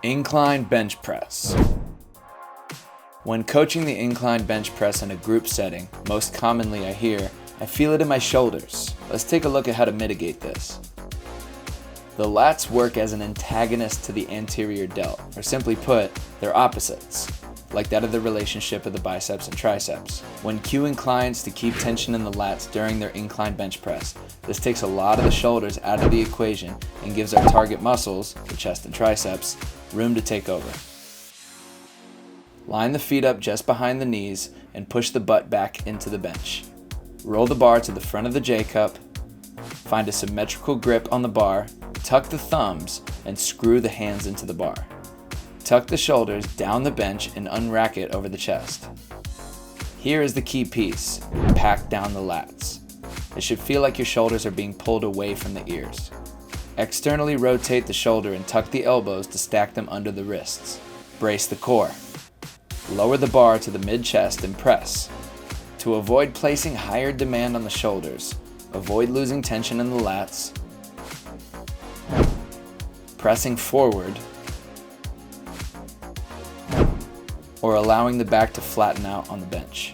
Incline bench press. When coaching the incline bench press in a group setting, most commonly I hear, "I feel it in my shoulders." Let's take a look at how to mitigate this. The lats work as an antagonist to the anterior delt, or simply put, they're opposites, like that of the relationship of the biceps and triceps. When cueing clients to keep tension in the lats during their incline bench press, this takes a lot of the shoulders out of the equation and gives our target muscles, the chest and triceps, room to take over. Line the feet up just behind the knees and push the butt back into the bench. Roll the bar to the front of the J-cup, find a symmetrical grip on the bar, tuck the thumbs, and screw the hands into the bar. Tuck the shoulders down the bench and unrack it over the chest. Here is the key piece: pack down the lats. It should feel like your shoulders are being pulled away from the ears. Externally rotate the shoulder and tuck the elbows to stack them under the wrists. Brace the core. Lower the bar to the mid-chest and press. To avoid placing higher demand on the shoulders, avoid losing tension in the lats, pressing forward, or allowing the back to flatten out on the bench.